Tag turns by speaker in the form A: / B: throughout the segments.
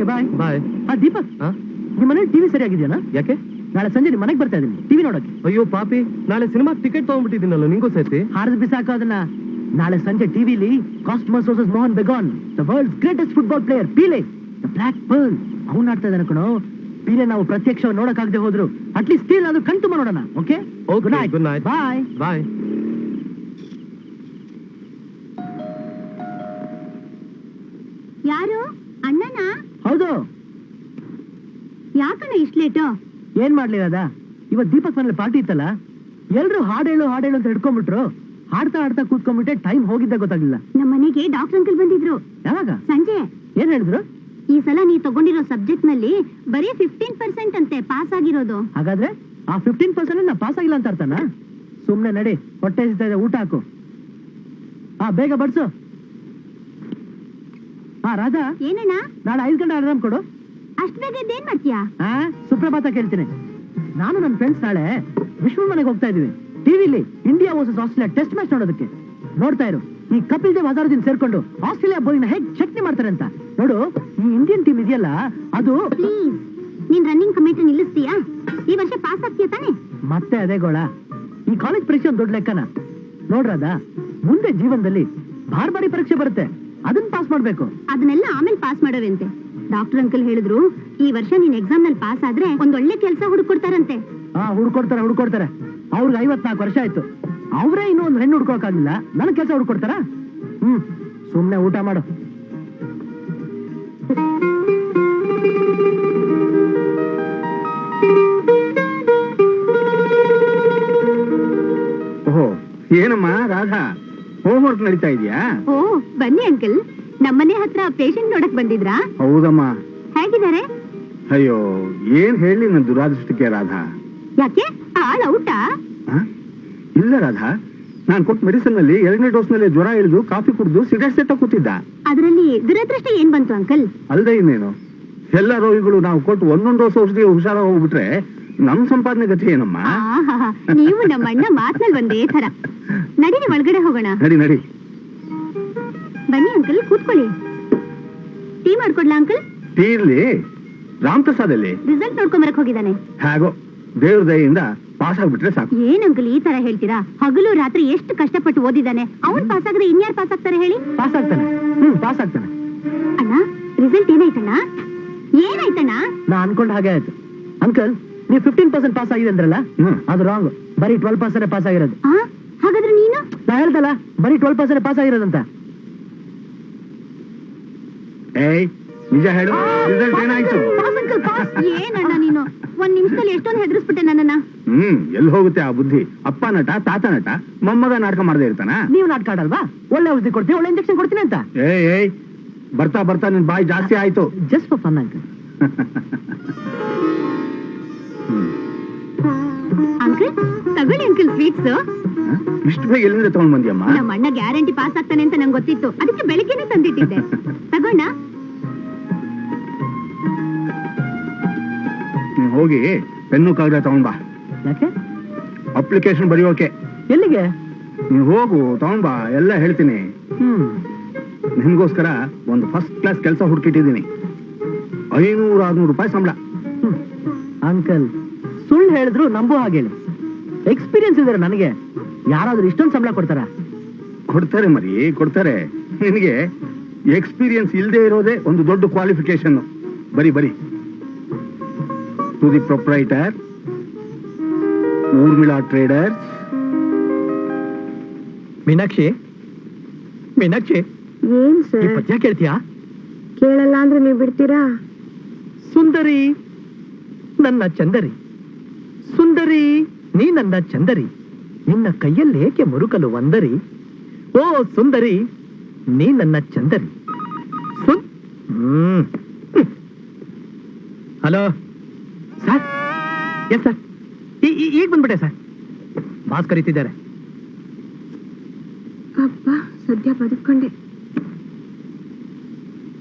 A: Okay bye
B: ಬಾಯ್.
A: ದೀಪಕ್ ನಿಮ್ಮ ಮನೇಲಿ TV ಸರಿಯಾಗಿದೆಯಾ?
B: ಯಾಕೆ?
A: ನಾಳೆ ಸಂಜೆ ನಿಮ್ಮ ಮನೆಗೆ ಬರ್ತಾ ಇದೀನಿ ಟಿವಿ ನೋಡಕ್ಕೆ.
B: ಅಯ್ಯೋ ಪಾಪಿ, ನಾಳೆ ಸಿನಿಮಾ ಟಿಕೆಟ್ ತಗೊಂಡ್ಬಿಟ್ಟಿದ್ದೀನಲ್ಲ, ನಿಂಗೂ ಸೇರ್ತಿ.
A: ಹಾರದ್ ಬಿಸಾಕು ಅದನ್ನ. ನಾಳೆ ಸಂಜೆ ಟಿವಿಲಿ Cosmos versus Mohun Bagan, the world's greatest football player Pele, the black pearl, ಅವ್ನು ಆಡ್ತಾ ಇದ್ದಾನೆ ಕಣೋ. ಪೀಲೆ ನಾವು ಪ್ರತ್ಯಕ್ಷ ನೋಡಕ್ಕಾಗದೆ ಹೋದ್ರು ಅಟ್ಲೀಸ್ಟ್ ಸ್ಟಿಲ್ ಅದು ಕಣ್ತುಂಬ ನೋಡೋಣ. Okay
B: good night.
A: Bye
B: bye.
C: ಯಾರು? ಅಣ್ಣನಾ?
A: ಹೌದು.
C: ಯಾಕಣ್ಣ ಇಷ್ಟು ಲೇಟು?
A: ಏನ್ ಮಾಡ್ಲಿ ಅದ, ಇವತ್ ದೀಪಕ್ ಮನೇಲಿ ಪಾರ್ಟಿ ಇತ್ತಲ್ಲ, ಎಲ್ರು ಹಾಡೇಳು ಅಂತ ಹಿಡ್ಕೊಂಡ್ಬಿಟ್ರು. ಹಾಡ್ತಾ ಹಾಡ್ತಾ ಕೂತ್ಕೊಂಡ್ಬಿಟ್ಟೆ, ಟೈಮ್ ಹೋಗಿದ್ದ ಗೊತ್ತಾಗ್ಲಿಲ್ಲ.
C: ನಮ್ಮ ಮನೆಗೆ ಡಾಕ್ಟರ್ ಅಂಕಲ್ ಬಂದಿದ್ರು.
A: ಯಾವಾಗ?
C: ಸಂಜೆ.
A: ಏನ್ ಹೇಳಿದ್ರು?
C: ಈ ಸಲ ನೀ ತಗೊಂಡಿರೋ ಸಬ್ಜೆಕ್ಟ್ ನಲ್ಲಿ ಬರೀ 15% ಅಂತೆ ಪಾಸ್ ಆಗಿರೋದು.
A: ಹಾಗಾದ್ರೆ ಆ 15% ನಾ ಪಾಸ್ ಆಗಿಲ್ಲ ಅಂತ ಅರ್ಥನಾ? ಸುಮ್ನೆ ನಡಿ, ಹೊಟ್ಟೆ ಹಸಿತಾ ಇದೆ, ಊಟ ಹಾಕು. ಬೇಗ ಬಡ್ಸು. ರಾಧಾ,
C: ಏನಣ್ಣ?
A: ನಾಳೆ 5 ಗಂಟೆ ಅಲಾರಾಮ್ ಕೊಡು.
C: ಅಷ್ಟ್ ಬೇಗ ಏನ್ ಮಾಡ್ತೀಯಾ?
A: ಸುಪ್ರಭಾತ ಕೇಳ್ತೀನಿ. ನಾನು ನನ್ನ ಫ್ರೆಂಡ್ಸ್ ನಾಳೆ ವಿಶ್ವ ಮನೆಗೆ ಹೋಗ್ತಾ ಇದೀವಿ. ಟಿವಿಲಿ India versus Australia test match ನೋಡೋದಕ್ಕೆ. ನೋಡ್ತಾ ಇರು, ಈ ಕಪಿಲ್ ದೇವ್ ಹಜಾರುದ್ದೀನ್ ಸೇರ್ಕೊಂಡು ಆಸ್ಟ್ರೇಲಿಯಾ ಬೋಲಿಂಗ್ ಹೇಗ್ ಚಟ್ನಿ ಮಾಡ್ತಾರೆ ಅಂತ. ನೋಡು, ಈ ಇಂಡಿಯನ್ ಟೀಮ್ ಇದೆಯಲ್ಲ ಅದು.
C: ಪ್ಲೀಸ್, ನೀನ್ ರನ್ನಿಂಗ್ ಕಮಿಟಿ ನಿಲ್ಲಿಸ್ತೀಯಾ? ಈ ವರ್ಷ ಪಾಸ್ ಆಗ್ತೀಯ ತಾನೆ?
A: ಮತ್ತೆ ಅದೇ ಗೋಳ. ಈ ಕಾಲೇಜ್ ಪರೀಕ್ಷೆ ಒಂದು ದೊಡ್ಡ ಲೆಕ್ಕನ. ನೋಡ್ರದ, ಮುಂದೆ ಜೀವನದಲ್ಲಿ ಬಾರಿ ಪರೀಕ್ಷೆ ಬರುತ್ತೆ, ಅದನ್ನ ಪಾಸ್ ಮಾಡ್ಬೇಕು.
C: ಅದನ್ನೆಲ್ಲ ಆಮೇಲೆ ಪಾಸ್ ಮಾಡೋರಂತೆ. ಡಾಕ್ಟರ್ ಅಂಕಲ್ ಹೇಳಿದ್ರು, ಈ ವರ್ಷ ನೀನ್ ಎಕ್ಸಾಮ್ ನಲ್ಲಿ ಪಾಸ್ ಆದ್ರೆ ಒಂದ್ ಒಳ್ಳೆ ಕೆಲಸ ಹುಡುಕೊಡ್ತಾರಂತೆ.
A: ಹುಡ್ಕೊಡ್ತಾರೆ. ಅವ್ರಿಗೆ 54 ವರ್ಷ ಆಯ್ತು. ಅವರೇ ಇನ್ನೂ ಒಂದು ಹೆಣ್ಣು ಹುಡ್ಕೋಕಾಗಿಲ್ಲ, ನನಗ್ ಕೆಲಸ ಹುಡ್ಕೊಡ್ತಾರ? ಸುಮ್ನೆ ಊಟ ಮಾಡು.
D: ಓಹೋ, ಏನಮ್ಮ ರಾಧಾ, ಹೋಮ್ ವರ್ಕ್ ನಡೀತಾ ಇದೆಯಾ?
C: ಓ ಬನ್ನಿ ಅಂಕಲ್, ನಮ್ಮನೆ ಹತ್ರ ಪೇಷಂಟ್ ನೋಡಕ್ ಬಂದಿದ್ರಾ?
D: ಹೌದಮ್ಮ.
C: ಹೇಗಿದ್ದಾರೆ?
D: ಅಯ್ಯೋ, ಏನ್ ಹೇಳಿ ನನ್ನ ದುರಾದೃಷ್ಟಕ್ಕೆ ರಾಧಾ.
C: ಯಾಕೆ? ಆಳ್ ಔಟಾ?
D: ಇಲ್ಲ ರಾಧಾ, ನಾನ್ ಕೊಟ್ಟ ಮೆಡಿಸಿನ್ ನಲ್ಲಿ 2ನೇ ಡೋಸ್ ನಲ್ಲಿ ಜ್ವರ ಇಳಿದು ಕಾಫಿ ಕುಡಿದು ಸಿಗರೇಟ್ ಸೆಟ್ಟ ಕೂತಿದ್ದ.
C: ಅದರಲ್ಲಿ ದುರದೃಷ್ಟ ಏನ್ ಬಂತು ಅಂಕಲ್?
D: ಅಲ್ದೇ ಇನ್ನೇನು, ಎಲ್ಲ ರೋಗಿಗಳು ನಾವು ಕೊಟ್ಟು 1 ಡೋಸ್ ಔಷಧಿ ಹುಷಾರ ಹೋಗ್ಬಿಟ್ರೆ ನಮ್ ಸಂಪಾದನೆ ಗತಿ ಏನಮ್ಮ?
C: ನೀವು ನಮ್ಮ ಅಣ್ಣ ಮಾತ್ನಲ್ಲಿ ಒಂದೇ ತರ. ನಡೀರಿ, ಒಳಗಡೆ ಹೋಗೋಣ.
D: ನಡಿ.
C: ಬನ್ನಿ ಅಂಕಲ್, ಕೂತ್ಕೊಳ್ಳಿ. Tea ಮಾಡ್ಕೊಡ್ಲಾ uncle?
D: ಟೀ ಇರ್ಲಿ. ರಾಮ್ ಪ್ರಸಾದ್ ಅಲ್ಲಿ
C: ರಿಸಲ್ಟ್ ನೋಡ್ಕೊಂಬರಕ್ ಹೋಗಿದ್ದಾನೆ.
D: ಹಾಗೋ, ದೇವ್ರ ದಯೆಯಿಂದ ಪಾಸ್ ಆಗ್ಬಿಟ್ರೆ ಸಾಕು.
C: ಏನ್ ಅಂಕಲ್ ಈ ತರ ಹೇಳ್ತೀರಾ? ಹಗಲು ರಾತ್ರಿ ಎಷ್ಟು ಕಷ್ಟಪಟ್ಟು ಓದಿದ್ದಾನೆ. ಅವ್ನ್ ಪಾಸ್ ಆಗಿದ್ರೆ ಇನ್ಯಾರು ಪಾಸ್ ಆಗ್ತಾರೆ ಹೇಳಿ?
A: ಪಾಸ್ ಆಗ್ತಾನೆ.
C: ಅಣ್ಣ, ರಿಸಲ್ಟ್ ಏನಾಯ್ತಣ್ಣ?
A: ನಾ ಅನ್ಕೊಂಡ್ ಹಾಗೆ ಆಯ್ತು. ಅಂಕಲ್, ನೀವು 15% ಪಾಸ್ ಆಗಿದೆ ಅಂದ್ರಲ್ಲ, ಅದು ರಾಂಗ್. ಬರೀ 12% ಪಾಸ್ ಆಗಿರೋದು.
C: ಹಾಗಾದ್ರೆ ನೀನು?
A: ನಾ ಹೇಳ್ದಲ್ಲ, ಬರೀ 12% ಪಾಸ್ ಆಗಿರೋದಂತ.
D: ನಿಜ ಹೇಳು, ರಿಸಲ್ಟ್ ಏನಾಯ್ತು?
C: ಏನಣ್ಣ ನೀನು, 1 ನಿಮಿಷದಲ್ಲಿ ಎಷ್ಟೊಂದು ಹೆದರ್ಸ್ಬಿಟ್ಟೆ ನನ್ನನ್ನ.
D: ಎಲ್ಲಿ ಹೋಗುತ್ತೆ ಆ ಬುದ್ಧಿ? ಅಪ್ಪ ನಟ, ತಾತ ನಟ, ಮೊಮ್ಮಗ ನಾಟಕ ಮಾಡದೇ ಇರ್ತಾನ?
A: ನೀವು ನಾಟಕ ಆಡಲ್ವಾ? ಒಳ್ಳೆ ಔಷಧಿ ಕೊಡ್ತೀನಿ, ಒಳ್ಳೆ ಇಂಜೆಕ್ಷನ್ ಕೊಡ್ತೀನಿ ಅಂತ.
D: ಬರ್ತಾ ನಿನ್ ಬಾಯಿ ಜಾಸ್ತಿ ಆಯ್ತು.
A: Just for fun uncle.
C: Uncle ತಗೊಳ್ಳಿ ಅಂಕಲ್ ಸ್ವೀಟ್ಸ್.
D: ಇಷ್ಟು ಬೇಗ ಎಲ್ಲಿಂದ ತಗೊಂಡ್ ಬಂದಿಯಮ್ಮ?
C: ನಮ್ಮ ಅಣ್ಣ ಗ್ಯಾರಂಟಿ ಪಾಸ್ ಆಗ್ತಾನೆ ಅಂತ ನಂಗೆ ಗೊತ್ತಿತ್ತು, ಅದಕ್ಕೆ ಬೆಳಗ್ಗೆನೆ ತಂದಿಟ್ಟಿದ್ದೆ. ತಗೋಣ.
D: ಹೋಗಿ ಪೆನ್ನು ಕಾಗದ ತಗೊಂಡ್ ಬಾ.
A: ಯಾಕೆ?
D: ಅಪ್ಲಿಕೇಶನ್ ಬರೆಯೋಕೆ.
A: ಎಲ್ಲಿಗೆ?
D: ನೀವ್ ಹೋಗು, ತಗೊಂಡ್ ಬಾ, ಎಲ್ಲ ಹೇಳ್ತೀನಿ. ನಿಮ್ಗೋಸ್ಕರ ಒಂದು ಫಸ್ಟ್ ಕ್ಲಾಸ್ ಕೆಲಸ ಹುಡುಕಿಟ್ಟಿದ್ದೀನಿ. 500-600 ರೂಪಾಯಿ ಸಂಬಳ.
A: ಅಂಕಲ್, ಸುಳ್ಳು ಹೇಳಿದ್ರು ನಂಬೋ ಹಾಗೆ ಹೇಳಿ. ಎಕ್ಸ್ಪೀರಿಯನ್ಸ್ ಇದಾರೆ ನನಗೆ. ಯಾರಾದ್ರೂ ಇಷ್ಟೊಂದು ಸಂಬಳ ಕೊಡ್ತಾರ?
D: ಕೊಡ್ತಾರೆ ಮರಿ, ಕೊಡ್ತಾರೆ. ನಿನಗೆ ಎಕ್ಸ್ಪೀರಿಯನ್ಸ್ ಇಲ್ಲದೆ ಇರೋದೇ ಒಂದು ದೊಡ್ಡ ಕ್ವಾಲಿಫಿಕೇಶನ್. ಬರಿ. To the proprietor, Urmila traders.
A: Meenakshi,
C: ಏನ್ ಸರ್?
A: ಪದ್ಯ ಕೇಳ್ತೀಯಾ?
C: ಕೇಳಲ್ಲ ಅಂದ್ರೆ ನೀವು ಬಿಡ್ತೀರಾ?
A: ಸುಂದರಿ ನನ್ನ ಚಂದರಿ, ಸುಂದರಿ ನೀ ನನ್ನ ಚಂದರಿ, ನಿನ್ನ ಕೈಯಲ್ಲಿ ಏಕೆ ಮುರುಕಲು ಒಂದರಿ, ಓ ಸುಂದರಿ ನೀ ನನ್ನ Chanderi. Hello sir. Yes sir, ಈಗ ಬಂದ್ಬಿಟ್ಟೆ ಸರ್. ಬಾಸ್ ಕರೀತಿದ್ದಾರೆ.
C: ಅಪ್ಪ, ಸದ್ಯ ಬದುಕೊಂಡೆ.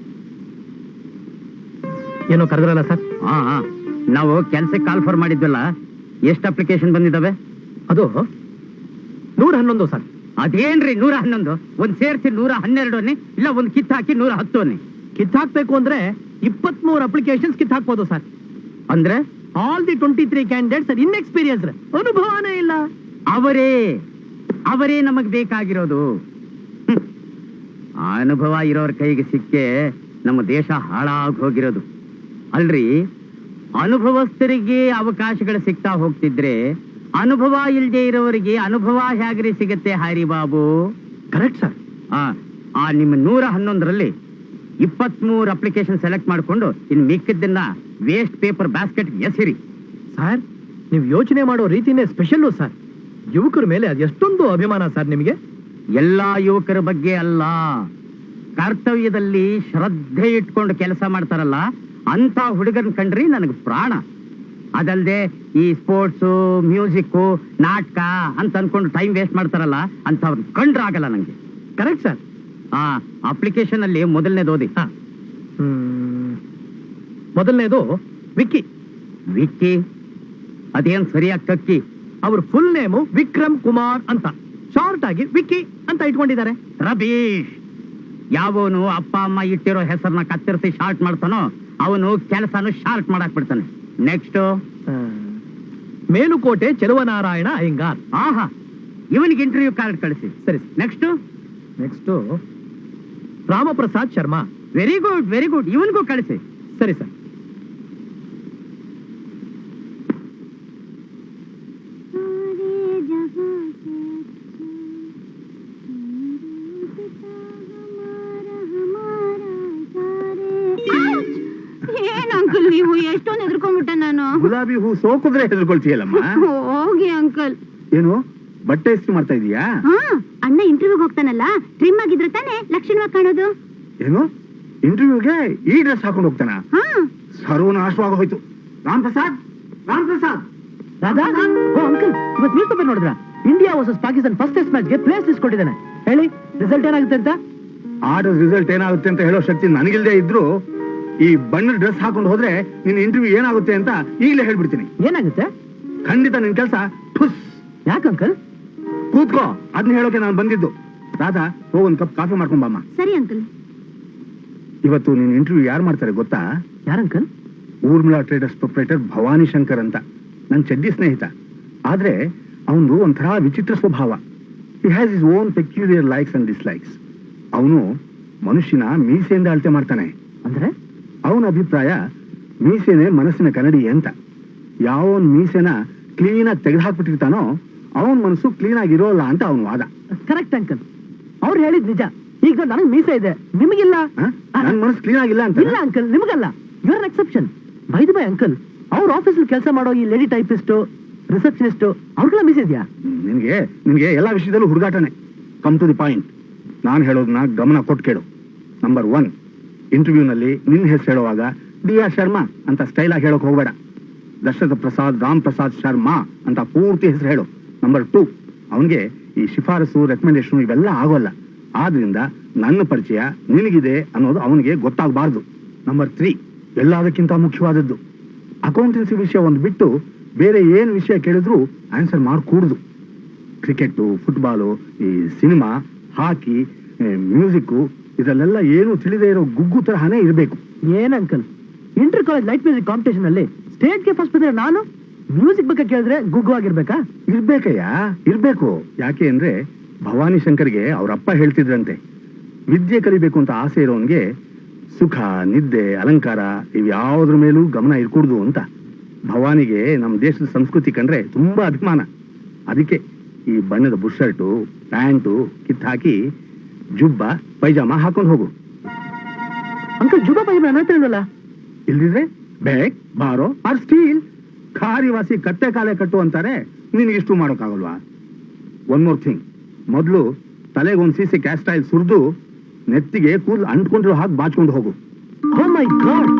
A: ಏನೋ ಕರೆದ್ರಲ್ಲ ಸರ್?
E: ನಾವು ಕೆಲ್ಸಕ್ಕೆ ಕಾಲ್ ಫಾರ್ ಮಾಡಿದ್ವಲ್ಲ, ಎಷ್ಟು ಅಪ್ಲಿಕೇಶನ್ ಬಂದಿದ್ದಾವೆ?
A: ಅದು 111 ಸರ್.
E: ಅದೇನ್ರಿ 111? ಒಂದ್ ಸೇರ್ಸಿ 112 ಇಲ್ಲ ಒಂದ್ ಕಿತ್ ಹಾಕಿ 110.
A: ಕಿತ್ತಾಕ್ಬೇಕು ಅಂದ್ರೆ 23 ಅಪ್ಲಿಕೇಶನ್ಸ್ ಕಿತ್ ಹಾಕ್ಬೋದು ಸರ್.
E: ಅಂದ್ರೆ
A: ಆಲ್ ದಿ 23 ಕ್ಯಾಂಡಿಡೇಟ್ಸ್ ಆರ್ ಇನ್ಎಕ್ಸ್ಪೀರಿಯನ್ಸ್ಡ್, ಅನುಭವನೇ ಇಲ್ಲ.
E: ಅವರೇ ನಮಗ್ ಬೇಕಾಗಿರೋದು. ಆ ಅನುಭವ ಇರೋರ್ ಕೈಗೆ ಸಿಕ್ಕೆ ನಮ್ಮ ದೇಶ ಹಾಳಾಗಿ ಹೋಗಿರೋದು. ಅಲ್ರಿ, ಅನುಭವಸ್ಥರಿಗೆ ಅವಕಾಶಗಳು ಸಿಗ್ತಾ ಹೋಗ್ತಿದ್ರೆ ಅನುಭವ ಇಲ್ಲದೆ ಇರೋರಿಗೆ ಅನುಭವ ಹೇಗ್ರಿ ಸಿಗತ್ತೆ ಹಾರಿ ಬಾಬು?
A: Correct sir.
E: ಆ ನಿಮ್ಮ 111ರಲ್ಲಿ 23 ಅಪ್ಲಿಕೇಶನ್ ಸೆಲೆಕ್ಟ್ ಮಾಡ್ಕೊಂಡು ಇನ್ ಮಿಕ್ಕಿದ್ದನ್ನ ವೇಸ್ಟ್ ಪೇಪರ್ ಬ್ಯಾಸ್ಕೆಟ್ ಎಸಿರಿ.
A: ಸರ್, ನೀವು ಯೋಚನೆ ಮಾಡೋ ರೀತಿನೇ ಸ್ಪೆಷಲ್ಲು ಸರ್. ಯುವಕರ ಮೇಲೆ ಅದೆಷ್ಟೊಂದು ಅಭಿಮಾನ ಸರ್ ನಿಮಗೆ.
E: ಎಲ್ಲಾ ಯುವಕರ ಬಗ್ಗೆ ಅಲ್ಲ, ಕರ್ತವ್ಯದಲ್ಲಿ ಶ್ರದ್ಧೆ ಇಟ್ಕೊಂಡು ಕೆಲಸ ಮಾಡ್ತಾರಲ್ಲ ಅಂತ ಹುಡುಗನ್ ಕಂಡ್ರಿ ನನಗೆ ಪ್ರಾಣ. ಅದಲ್ದೆ ಈ ಸ್ಪೋರ್ಟ್ಸು, ಮ್ಯೂಸಿಕ್ಕು, ನಾಟಕ ಅಂತ ಅನ್ಕೊಂಡು ಟೈಮ್ ವೇಸ್ಟ್ ಮಾಡ್ತಾರಲ್ಲ ಅಂತವ್ರನ್ನ ಕಂಡ್ರೆ ಆಗಲ್ಲ ನಂಗೆ.
A: Correct sir.
E: ಅಪ್ಲಿಕೇಶನ್ ಅಲ್ಲಿ ಮೊದಲನೇದು ಓದಿ.
A: ಮೊದಲನೇದು ವಿಕ್ಕಿ.
E: ವಿಕ್ಕಿ ಅದೇನ್ ಸರಿಯಾಗಿ ಕಕ್ಕಿ.
A: ಅವ್ರ ಫುಲ್ ನೇಮು ವಿಕ್ರಮ್ ಕುಮಾರ್ ಅಂತ, ಶಾರ್ಟ್ ಆಗಿ ವಿಕ್ಕಿ ಅಂತ ಇಟ್ಕೊಂಡಿದ್ದಾರೆ.
E: ರಬೀಶ್, ಯಾವನು ಅಪ್ಪ ಅಮ್ಮ ಇಟ್ಟಿರೋ ಹೆಸರನ್ನ ಕತ್ತರಿಸಿ ಶಾರ್ಟ್ ಮಾಡ್ತಾನೋ ಅವನು ಕೆಲಸನು ಶಾರ್ಟ್ ಮಾಡಕ್ ಬಿಡ್ತಾನೆ. ನೆಕ್ಸ್ಟ್
A: ಮೇಲುಕೋಟೆ ಚೆಲುವನಾರಾಯಣ ಅಯ್ಯಂಗಾರ್.
E: ಆಹಾ, ಇವನಿಗೆ ಇಂಟರ್ವ್ಯೂ ಕಾರ್ಡ್ ಕಳಿಸಿ.
A: ಸರಿ.
E: Next
A: Ramaprasad Sharma.
E: Very good, ಇವನಿಗೂ ಕಳಿಸಿ.
A: ಸರಿ ಸರ್.
C: ಏನ್ ಅಂಕಲ್ ನೀವು ಎಷ್ಟೊಂದು ಎದ್ಕೊಂಡ್ಬಿಟ್ಟೆ ನಾನು.
D: ಗುಲಾಬಿ ಹೂ ಸೋಕಿದ್ರೆ ಹೆದರ್ಕೊಳ್ತೀಯಲ್ಲಮ್ಮ.
C: ಹೋಗಿ ಅಂಕಲ್.
D: ಏನು ಬಟ್ಟೆ ಇಸ್ತ್ರಿ ಮಾಡ್ತಾ ಇದೀಯಾ?
C: ಅಣ್ಣ ಇಂಟರ್ವ್ಯೂಗೆ ಹೋಗ್ತಾನಲ್ಲ, ಟ್ರಿಮ್ ಆಗಿದ್ರೆ ತಾನೇ ಲಕ್ಷಣವಾಗಿ ಕಾಣೋದು.
D: ಏನು ಇಂಟರ್ವ್ಯೂಗೆ ಈ ಡ್ರೆಸ್ ಹಾಕೊಂಡು ಹೋಗ್ತಾನ? ಸರ್ವನಾಶವಾಗಿ ಹೋಯ್ತು. ರಾಮ್ ಪ್ರಸಾದ್
A: ರಾಧಾ, ಅಂಕಲ್ ಇವತ್ತು ನ್ಯೂಸ್ ಪೇಪರ್ ನೋಡಿದ್ರ? India versus Pakistan first test match ಗೆ ಪ್ಲೇಸ್ ಇಸ್ಕೊಟ್ಟಿದ್ದಾನೆ. ಹೇಳಿ ರಿಸಲ್ಟ್ ಏನಾಗುತ್ತೆ ಅಂತ?
D: ಆಟದ ರಿಸಲ್ಟ್ ಏನಾಗುತ್ತೆ ಅಂತ ಹೇಳೋ ಶಕ್ತಿ ನನಗಿಲ್ದೇ ಇದ್ರು ಈ ಬಣ್ಣದ ಡ್ರೆಸ್ ಹಾಕೊಂಡು ಹೋದ್ರೆ ನಿನ್ನ ಇಂಟರ್ವ್ಯೂ ಏನಾಗುತ್ತೆ ಅಂತ ಈಗಲೇ ಹೇಳ್ಬಿಡ್ತೀನಿ.
A: ಏನಾಗುತ್ತೆ?
D: ಖಂಡಿತ ನಿನ್ ಕೆಲಸ ಠುಸ್.
A: ಯಾಕೆ ಅಂಕಲ್?
D: ಕೂತ್ಕೋ, ಅದನ್ನ ಹೇಳೋಕೆ ನಾನು ಬಂದಿದ್ದು. ರಾಧಾ, ಹೋಗ್ ಒಂದ್ ಕಪ್ ಕಾಫಿ ಮಾಡ್ಕೊಂಡ್ ಬಾಮ್ಮ.
C: ಸರಿ ಅಂಕಲ್.
D: ಇವತ್ತು ನಿನ್ ಇಂಟರ್ವ್ಯೂ ಯಾರು ಮಾಡ್ತಾರೆ ಗೊತ್ತಾ?
A: ಯಾರಂಕಲ್?
D: ಊರ್ಮಿಳಾ ಟ್ರೇಡರ್ಸ್ ಪ್ರೊಪ್ರೈಟರ್ ಭವಾನಿ ಶಂಕರ್ ಅಂತ, ನನ್ ಚಡ್ಡಿ ಸ್ನೇಹಿತ. ಆದ್ರೆ ಅವನು ಒಂಥರ ವಿಚಿತ್ರ ಸ್ವಭಾವ. He has is own peculiar likes and dislikes. ಅವನು ಮನುಷ್ಯನ ಮೀಸೆಯಿಂದ ಅಳತೆ ಮಾಡ್ತಾನೆ.
A: ಅಂದ್ರೆ
D: ಅವನ ಅಭಿಪ್ರಾಯ ಮೀಸೆನೆ ಮನಸ್ಸಿನ ಕನ್ನಡಿ ಅಂತ. ಯಾವನ್ ಮೀಸೆನ ಕ್ಲೀನ್ ಆಗಿ ತೆಗೆದುಹಾಕ್ಬಿಟ್ಟಿರ್ತಾನೋ ಅವನ್ ಮನಸ್ಸು ಕ್ಲೀನ್ ಆಗಿರೋಲ್ಲ ಅಂತ ಅವನ ವಾದ.
A: ಕರೆಕ್ಟ್ ಅಂಕಲ್, ಅವ್ರು ಹೇಳಿದ್ ನಿಜ. ಈಗ ನನಗ್ ಮೀಸೆ ಇದೆ, ನಿಮಗಿಲ್ಲ.
D: ನನ್ ಮನಸ್ಸು ಕ್ಲೀನ್ ಆಗಿಲ್ಲ ಅಂತ?
A: ಇಲ್ಲ ಅಂಕಲ್, ನಿಮಗಲ್ಲ. You are exception. By the by uncle, ಅವ್ರ ಆಫೀಸಲ್ಲಿ ಕೆಲಸ ಮಾಡೋ ಈ ಲೇಡಿ ಟೈಪಿಸ್ಟ್, ರಿಸೆಪ್ಷನಿಸ್ಟ್ ಅವ್ರಿಗೆಲ್ಲ ಮೀಸೆ ಇದೆಯಾ?
D: ನಿನ್ಗೆ ಎಲ್ಲಾ ವಿಷಯದಲ್ಲೂ ಹುಡುಗಾಟನೆ. Come to the point. ನಾನು ಹೇಳೋದನ್ನ ಗಮನ ಕೊಟ್ಟು ಕೇಳು. ನಂಬರ್ 1, ಇಂಟರ್ವ್ಯೂನಲ್ಲಿ ನಿನ್ನ ಹೆಸರು ಹೇಳುವಾಗ ಡಿ.ಆರ್. ಶರ್ಮಾ ಅಂತ ಸ್ಟೈಲ್ ಆಗಿ ಹೇಳೋಕೆ ಹೋಗಬೇಡ. ದಶರಥ ಪ್ರಸಾದ್ ರಾಮ್ ಪ್ರಸಾದ್ ಶರ್ಮಾ ಅಂತ ಪೂರ್ತಿ ಹೆಸರು ಹೇಳು. ನಂಬರ್ 2, ಅವನಿಗೆ ಈ ಶಿಫಾರಸು, ರೆಕಮೆಂಡೇಶನ್ ಇವೆಲ್ಲ ಆಗೋಲ್ಲ. ಆದ್ರಿಂದ ನನ್ನ ಪರಿಚಯ ನಿನಗಿದೆ ಅನ್ನೋದು ಅವನಿಗೆ ಗೊತ್ತಾಗಬಾರ್ದು. ನಂಬರ್ 3, ಎಲ್ಲದಕ್ಕಿಂತ ಮುಖ್ಯವಾದದ್ದು, ಅಕೌಂಟೆನ್ಸಿ ವಿಷಯ ಒಂದು ಬಿಟ್ಟು ಬೇರೆ ಏನ್ ವಿಷಯ ಕೇಳಿದ್ರು ಆನ್ಸರ್ ಮಾಡಕೂಡುದು. ಕ್ರಿಕೆಟ್, ಫುಟ್ಬಾಲು, ಈ ಸಿನಿಮಾ, ಹಾಕಿ, ಮ್ಯೂಸಿಕ್ ಇದರಲ್ಲೆಲ್ಲ ಏನು ತಿಳಿದೇ ಇರೋ ಗುಗ್ಗು ತರಹನೇ ಇರಬೇಕು.
A: ಏನ್ uncle, inter college light music competition ಅಲ್ಲಿ ಸ್ಟೇಟ್ ಗೆ ಫಸ್ಟ್ ಬಂದ್ರೆ ನಾನು ಮ್ಯೂಸಿಕ್ ಬಗ್ಗೆ ಕೇಳಿದ್ರೆ ಗುಗ್ಗು ಆಗಿರ್ಬೇಕಾ?
D: ಇರ್ಬೇಕಯ್ಯ, ಇರ್ಬೇಕು. ಯಾಕೆ ಅಂದ್ರೆ ಭವಾನಿ ಶಂಕರ್ಗೆ ಅವ್ರಪ್ಪ ಹೇಳ್ತಿದ್ರಂತೆ, ವಿದ್ಯೆ ಕಲಿಬೇಕು ಅಂತ ಆಸೆ ಇರೋನ್ಗೆ ಸುಖ, ನಿದ್ದೆ, ಅಲಂಕಾರ ಇವ್ಯಾವುದ್ರ ಮೇಲೂ ಗಮನ ಇರ್ಕೂಡ್ದು ಅಂತ. ಭವಾನಿಗೆ ನಮ್ಮ ದೇಶದ ಸಂಸ್ಕೃತಿ ಕಂಡ್ರೆ ತುಂಬಾ ಅಭಿಮಾನ. ಅದಕ್ಕೆ ಈ ಬಣ್ಣದ ಬುಷರ್ಟು, ಪ್ಯಾಂಟು ಕಿತ್ ಹಾಕಿ ಜುಬ್ಬ, ಪೈಜಾಮ ಹಾಕೊಂಡು ಹೋಗು.
A: ಅಂಕಲ್, ಜುಬ್ಬ ಪೈಜಾಮ ನನ್ನ ಹತ್ರ ಇಲ್ವಲ್ಲ?
D: ಇಲ್ದಿದ್ರೆ ಬೇಕ್, ಬಾರೋ ಆರ್ ಸ್ಟೀಲ್. ಖಾರಿವಾಸಿ ಕತ್ತೆ ಕಾಲೆ ಕಟ್ಟು ಅಂತಾರೆ, ನಿನಗಿಷ್ಟು ಮಾಡೋಕ್ಕಾಗಲ್ವಾ? ಒನ್ ಮೋರ್ ಥಿಂಗ್, ಮೊದಲು ತಲೆಗೊಂದು ಸೀಸೆ ಕ್ಯಾಸ್ಟೈಲ್ ಸುರಿದು ನೆತ್ತಿಗೆ ಕೂದಲು ಅಂಟ್ಕೊಂಡಿರೋ ಹಾಗೆ ಬಾಚ್ಕೊಂಡು ಹೋಗು.
A: ಓ ಮೈ ಗಾಡ್,